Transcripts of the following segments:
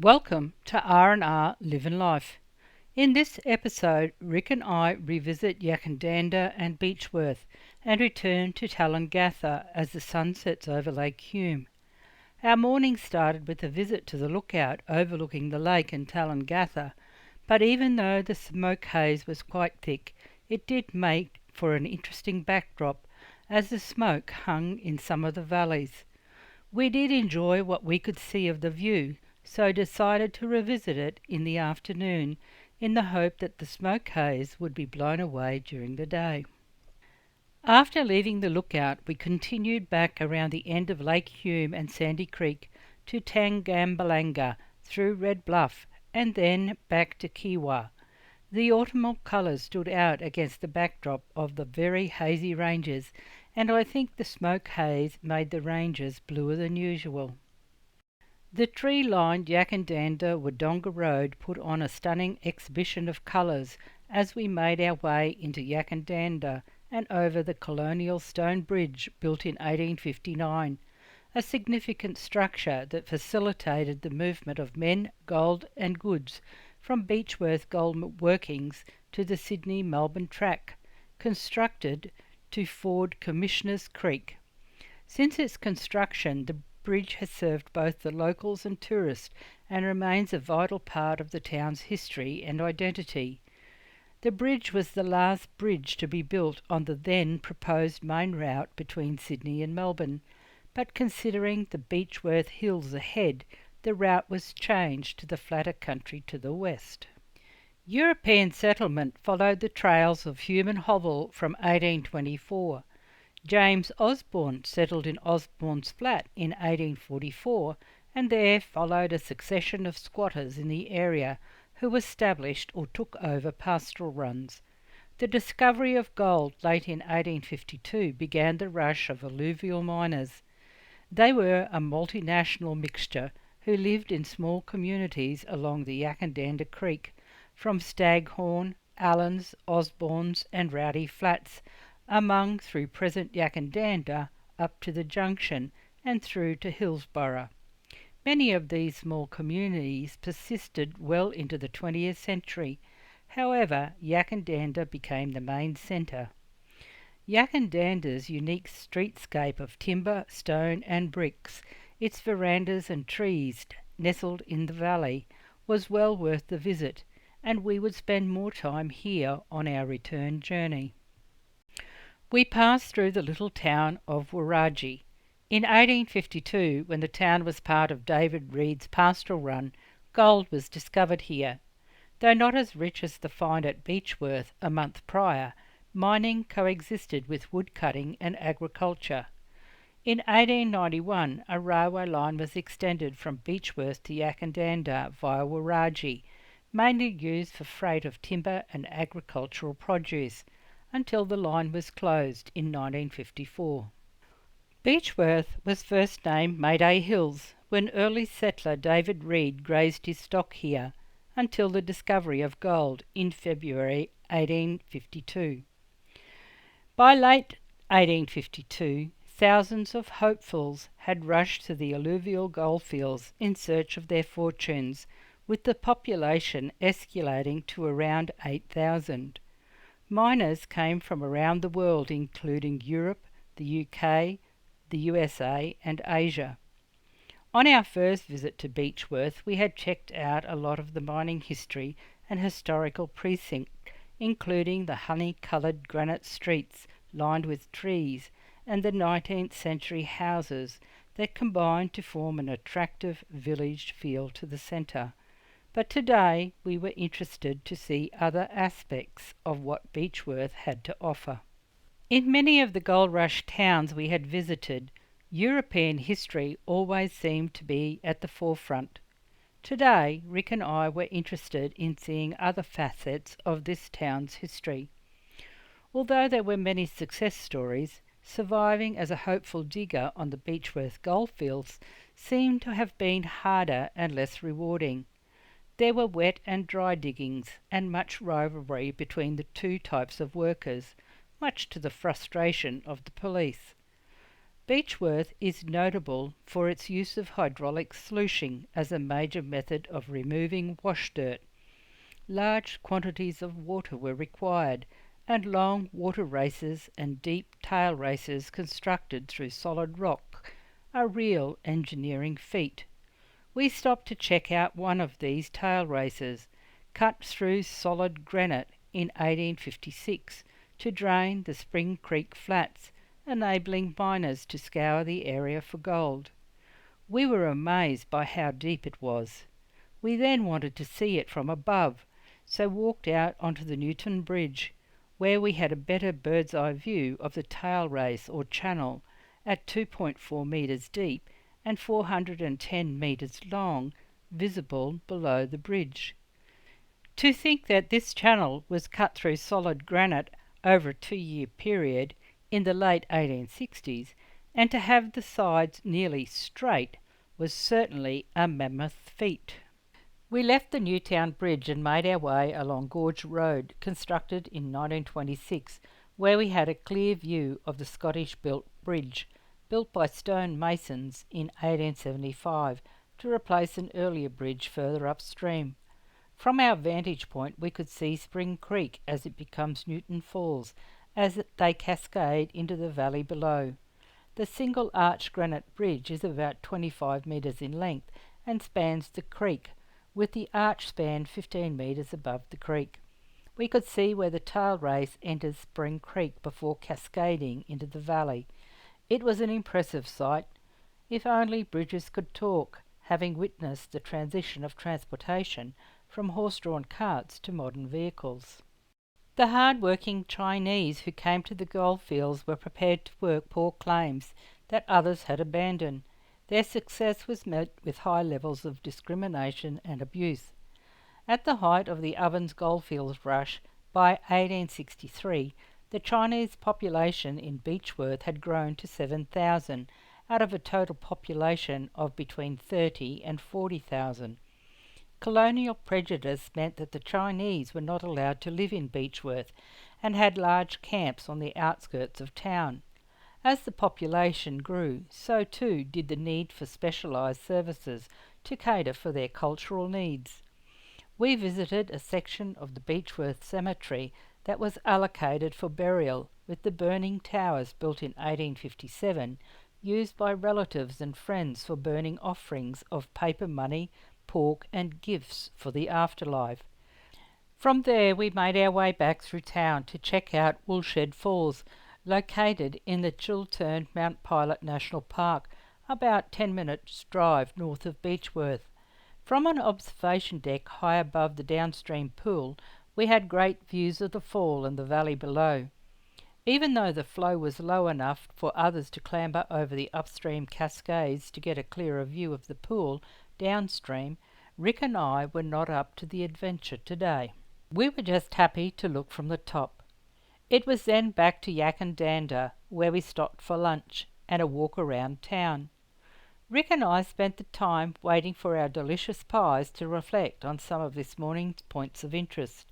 Welcome to R&R Living Life. In this episode, Rick and I revisit Yackandah and Beechworth and return to Tallangatha as the sun sets over Lake Hume. Our morning started with a visit to the lookout overlooking the lake and Tallangatha, but even though the smoke haze was quite thick, it did make for an interesting backdrop as the smoke hung in some of the valleys. We did enjoy what we could see of the view, so decided to revisit it in the afternoon in the hope that the smoke haze would be blown away during the day. After leaving the lookout, we continued back around the end of Lake Hume and Sandy Creek to Tangambalanga through Red Bluff and then back to Kiwa. The autumnal colours stood out against the backdrop of the very hazy ranges, and I think the smoke haze made the ranges bluer than usual. The tree-lined Yackandah-Wodonga Road put on a stunning exhibition of colours as we made our way into Yackandah and over the colonial stone bridge built in 1859, a significant structure that facilitated the movement of men, gold and goods from Beechworth gold workings to the Sydney-Melbourne track, constructed to ford Commissioners Creek. Since its construction, the bridge has served both the locals and tourists and remains a vital part of the town's history and identity. The bridge was the last bridge to be built on the then proposed main route between Sydney and Melbourne, but considering the Beechworth hills ahead, the route was changed to the flatter country to the west. European settlement followed the trails of Hume and Hovell from 1824. James Osborne settled in Osborne's Flat in 1844, and there followed a succession of squatters in the area who established or took over pastoral runs. The discovery of gold late in 1852 began the rush of alluvial miners. They were a multinational mixture who lived in small communities along the Yackandah Creek, from Staghorn, Allens, Osbornes and Rowdy Flats, among through present Yackandah up to the junction and through to Hillsborough. Many of these small communities persisted well into the 20th century. However, Yackandah became the main centre. Yackandah's unique streetscape of timber, stone and bricks, its verandas and trees nestled in the valley, was well worth the visit, and we would spend more time here on our return journey. We passed through the little town of Wurrajee. In 1852, when the town was part of David Reed's pastoral run, gold was discovered here. Though not as rich as the find at Beechworth a month prior, mining coexisted with woodcutting and agriculture. In 1891, a railway line was extended from Beechworth to Yackandah via Wurrajee, mainly used for freight of timber and agricultural produce, until the line was closed in 1954. Beechworth was first named Mayday Hills when early settler David Reed grazed his stock here until the discovery of gold in February 1852. By late 1852, thousands of hopefuls had rushed to the alluvial goldfields in search of their fortunes, with the population escalating to around 8,000. Miners came from around the world, including Europe, the UK, the USA and Asia. On our first visit to Beechworth, we had checked out a lot of the mining history and historical precinct, including the honey-coloured granite streets lined with trees and the 19th century houses that combined to form an attractive village feel to the centre. But today we were interested to see other aspects of what Beechworth had to offer. In many of the gold rush towns we had visited, European history always seemed to be at the forefront. Today, Rick and I were interested in seeing other facets of this town's history. Although there were many success stories, surviving as a hopeful digger on the Beechworth goldfields seemed to have been harder and less rewarding. There were wet and dry diggings, and much rivalry between the two types of workers, much to the frustration of the police. Beechworth is notable for its use of hydraulic sluicing as a major method of removing wash dirt. Large quantities of water were required, and long water races and deep tail races constructed through solid rock, a real engineering feat. We stopped to check out one of these tail races, cut through solid granite in 1856 to drain the Spring Creek flats, enabling miners to scour the area for gold. We were amazed by how deep it was. We then wanted to see it from above, so walked out onto the Newton Bridge, where we had a better bird's eye view of the tail race or channel at 2.4 metres deep and 410 metres long, visible below the bridge. To think that this channel was cut through solid granite over a 2-year period in the late 1860s, and to have the sides nearly straight, was certainly a mammoth feat. We left the Newtown Bridge and made our way along Gorge Road, constructed in 1926, where we had a clear view of the Scottish-built bridge, built by stone masons in 1875 to replace an earlier bridge further upstream. From our vantage point we could see Spring Creek as it becomes Newton Falls, as they cascade into the valley below. The single arch granite bridge is about 25 metres in length and spans the creek, with the arch span 15 metres above the creek. We could see where the tail race enters Spring Creek before cascading into the valley. It was an impressive sight. If only bridges could talk, having witnessed the transition of transportation from horse-drawn carts to modern vehicles. The hard-working Chinese who came to the goldfields were prepared to work poor claims that others had abandoned. Their success was met with high levels of discrimination and abuse. At the height of the Ovens goldfields rush, by 1863, the Chinese population in Beechworth had grown to 7,000, out of a total population of between 30 and 40,000. Colonial prejudice meant that the Chinese were not allowed to live in Beechworth and had large camps on the outskirts of town. As the population grew, so too did the need for specialised services to cater for their cultural needs. We visited a section of the Beechworth Cemetery that was allocated for burial, with the burning towers built in 1857, used by relatives and friends for burning offerings of paper money, pork and gifts for the afterlife. From there we made our way back through town to check out Woolshed Falls, located in the Chiltern Mount Pilot National Park, about 10 minutes drive north of Beechworth. From an observation deck high above the downstream pool, we had great views of the fall and the valley below. Even though the flow was low enough for others to clamber over the upstream cascades to get a clearer view of the pool downstream, Rick and I were not up to the adventure today. We were just happy to look from the top. It was then back to Yackandah, where we stopped for lunch and a walk around town. Rick and I spent the time waiting for our delicious pies to reflect on some of this morning's points of interest.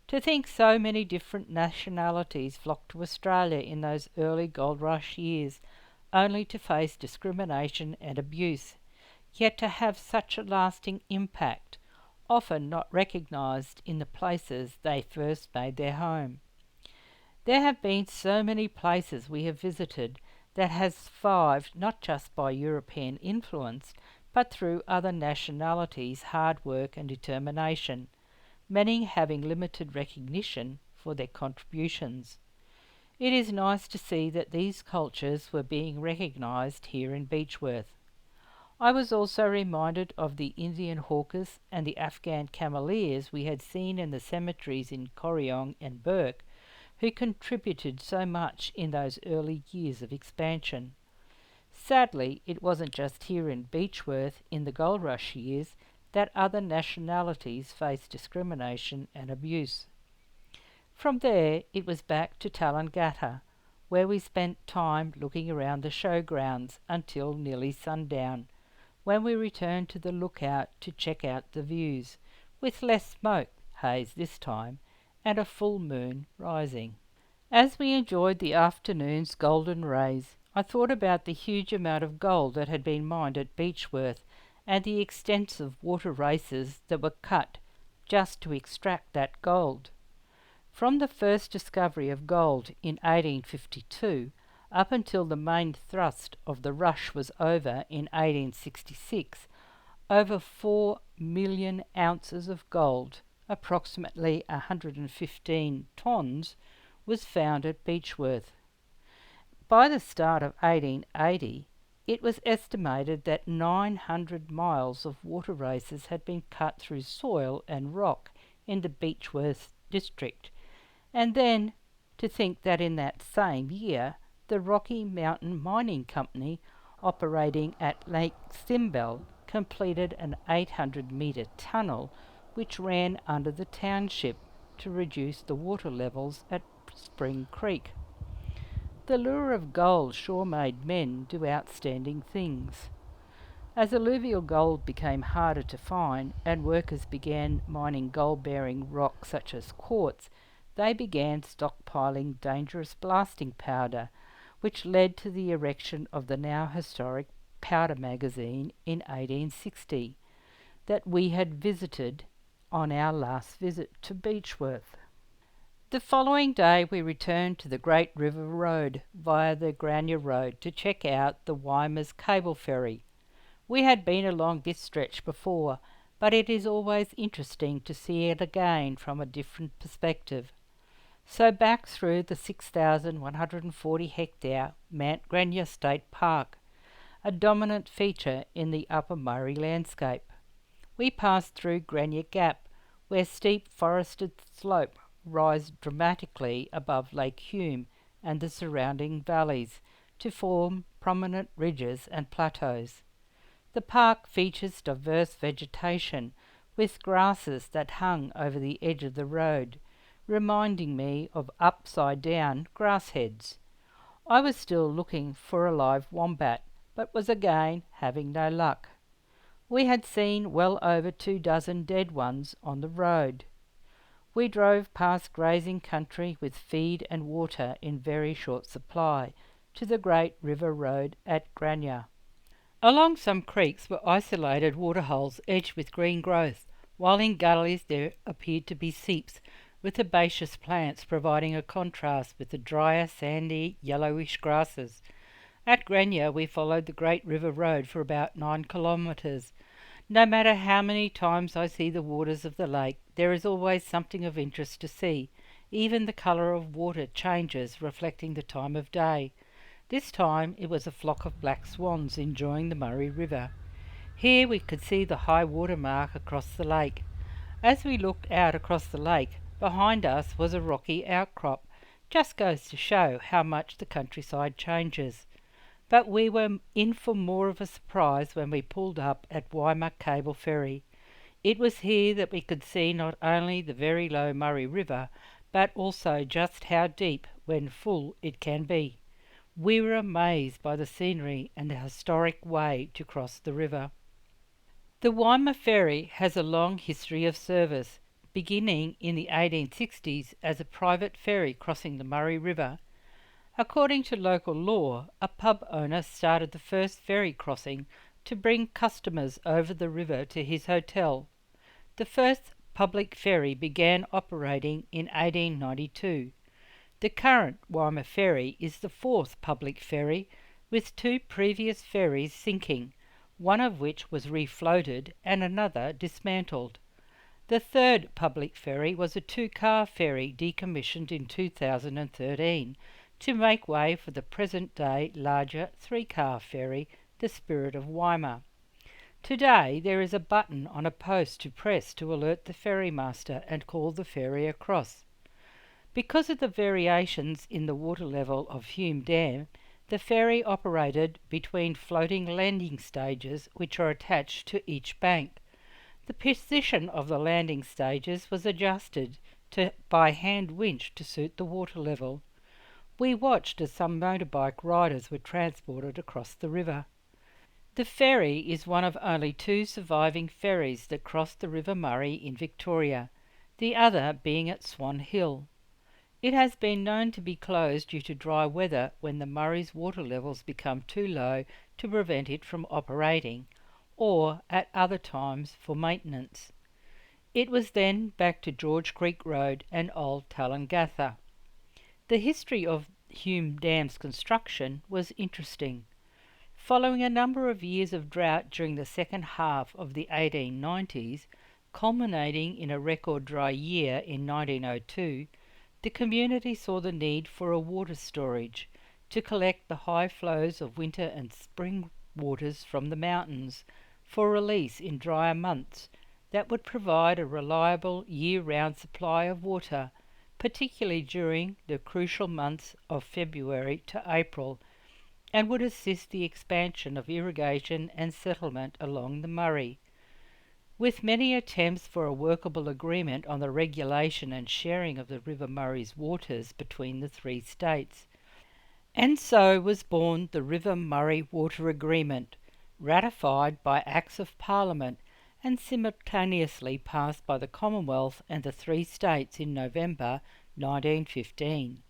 To think so many different nationalities flocked to Australia in those early gold rush years, only to face discrimination and abuse, yet to have such a lasting impact, often not recognised in the places they first made their home. There have been so many places we have visited that has thrived not just by European influence, but through other nationalities' hard work and determination, many having limited recognition for their contributions. It is nice to see that these cultures were being recognised here in Beechworth. I was also reminded of the Indian hawkers and the Afghan cameleers we had seen in the cemeteries in Corryong and Burke, who contributed so much in those early years of expansion. Sadly, it wasn't just here in Beechworth in the gold rush years that other nationalities faced discrimination and abuse. From there it was back to Tallangatta, where we spent time looking around the showgrounds until nearly sundown, when we returned to the lookout to check out the views, with less smoke haze this time, and a full moon rising. As we enjoyed the afternoon's golden rays, I thought about the huge amount of gold that had been mined at Beechworth and the extensive water races that were cut just to extract that gold. From the first discovery of gold in 1852 up until the main thrust of the rush was over in 1866, over 4 million ounces of gold, approximately 115 tonnes, was found at Beechworth. By the start of 1880, it was estimated that 900 miles of water races had been cut through soil and rock in the Beechworth district, and then to think that in that same year the Rocky Mountain Mining Company, operating at Lake Thimbell, completed an 800-metre tunnel which ran under the township to reduce the water levels at Spring Creek. The lure of gold sure made men do outstanding things. As alluvial gold became harder to find and workers began mining gold-bearing rock such as quartz, they began stockpiling dangerous blasting powder, which led to the erection of the now historic powder magazine in 1860 that we had visited on our last visit to Beechworth. The following day we returned to the Great River Road via the Grania Road to check out the Wymer's cable ferry. We had been along this stretch before, but it is always interesting to see it again from a different perspective. So back through the 6,140 hectare Mount Grania State Park, a dominant feature in the Upper Murray landscape. We passed through Grania Gap, where steep forested slope rise dramatically above Lake Hume and the surrounding valleys to form prominent ridges and plateaus. The park features diverse vegetation with grasses that hung over the edge of the road, reminding me of upside-down grass heads. I was still looking for a live wombat, but was again having no luck. We had seen well over 24 dead ones on the road. We drove past grazing country with feed and water in very short supply to the Great River Road at Grania. Along some creeks were isolated waterholes edged with green growth, while in gullies there appeared to be seeps, with herbaceous plants providing a contrast with the drier, sandy, yellowish grasses. At Grania we followed the Great River Road for about 9 kilometres. No matter how many times I see the waters of the lake, there is always something of interest to see. Even the colour of water changes, reflecting the time of day. This time it was a flock of black swans enjoying the Murray River. Here we could see the high water mark across the lake. As we looked out across the lake, behind us was a rocky outcrop. Just goes to show how much the countryside changes. But we were in for more of a surprise when we pulled up at Wymer Cable Ferry. It was here that we could see not only the very low Murray River, but also just how deep, when full, it can be. We were amazed by the scenery and the historic way to cross the river. The Wymer Ferry has a long history of service, beginning in the 1860s as a private ferry crossing the Murray River. According to local law, a pub owner started the first ferry crossing to bring customers over the river to his hotel. The first public ferry began operating in 1892. The current Wymer Ferry is the fourth public ferry, with 2 previous ferries sinking, one of which was refloated and another dismantled. The third public ferry was a 2-car ferry decommissioned in 2013 to make way for the present-day larger 3-car ferry, the Spirit of Wymer. Today there is a button on a post to press to alert the ferrymaster and call the ferry across. Because of the variations in the water level of Hume Dam, the ferry operated between floating landing stages which are attached to each bank. The position of the landing stages was adjusted by hand winch to suit the water level. We watched as some motorbike riders were transported across the river. The ferry is one of only 2 surviving ferries that cross the River Murray in Victoria, the other being at Swan Hill. It has been known to be closed due to dry weather when the Murray's water levels become too low to prevent it from operating, or at other times for maintenance. It was then back to George Creek Road and Old Tallangatha. The history of Hume Dam's construction was interesting. Following a number of years of drought during the second half of the 1890s, culminating in a record dry year in 1902, the community saw the need for a water storage to collect the high flows of winter and spring waters from the mountains for release in drier months that would provide a reliable year-round supply of water, particularly during the crucial months of February to April, and would assist the expansion of irrigation and settlement along the Murray. With many attempts for a workable agreement on the regulation and sharing of the River Murray's waters between the three states. And so was born the River Murray Water Agreement, ratified by Acts of Parliament and simultaneously passed by the Commonwealth and the three states in November 1915.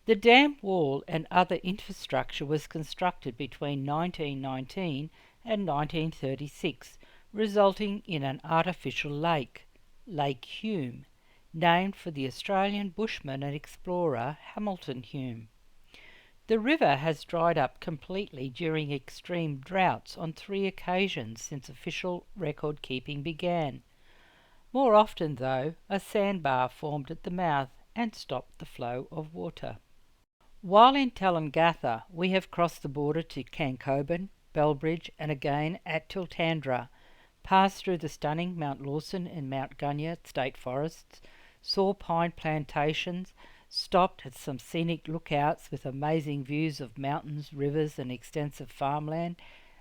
The dam wall and other infrastructure was constructed between 1919 and 1936, resulting in an artificial lake, Lake Hume, named for the Australian bushman and explorer Hamilton Hume. The river has dried up completely during extreme droughts on 3 occasions since official record keeping began. More often, though, a sandbar formed at the mouth and stopped the flow of water. While in Tallangatha, we have crossed the border to Cancoban, Bellbridge, and again at Tiltandra, passed through the stunning Mount Lawson and Mount Gunya state forests, saw pine plantations, stopped at some scenic lookouts with amazing views of mountains, rivers, and extensive farmland,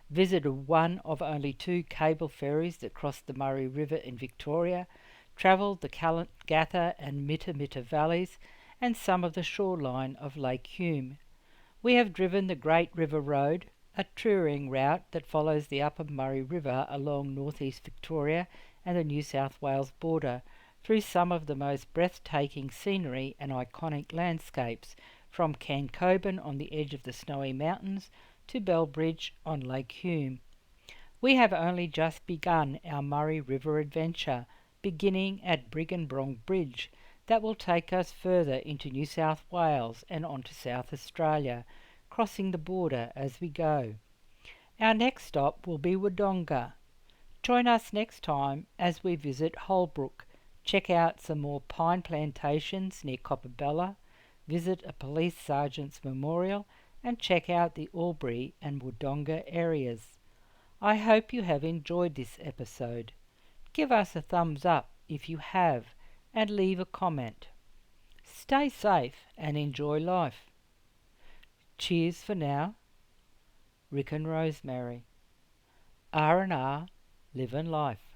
visited one of only 2 cable ferries that crossed the Murray River in Victoria, travelled the Tallangatha and Mitta valleys, and some of the shoreline of Lake Hume. We have driven the Great River Road, a touring route that follows the upper Murray River along northeast Victoria and the New South Wales border, through some of the most breathtaking scenery and iconic landscapes, from Cancoban on the edge of the Snowy Mountains to Bellbridge on Lake Hume. We have only just begun our Murray River adventure, beginning at Brigganbrong Bridge, that will take us further into New South Wales and onto South Australia, crossing the border as we go. Our next stop will be Wodonga. Join us next time as we visit Holbrook, check out some more pine plantations near Coppabella, visit a police sergeant's memorial, and check out the Albury and Wodonga areas. I hope you have enjoyed this episode. Give us a thumbs up if you have, and leave a comment. Stay safe and enjoy life. Cheers for now. Rick and Rosemary. R&R, living life.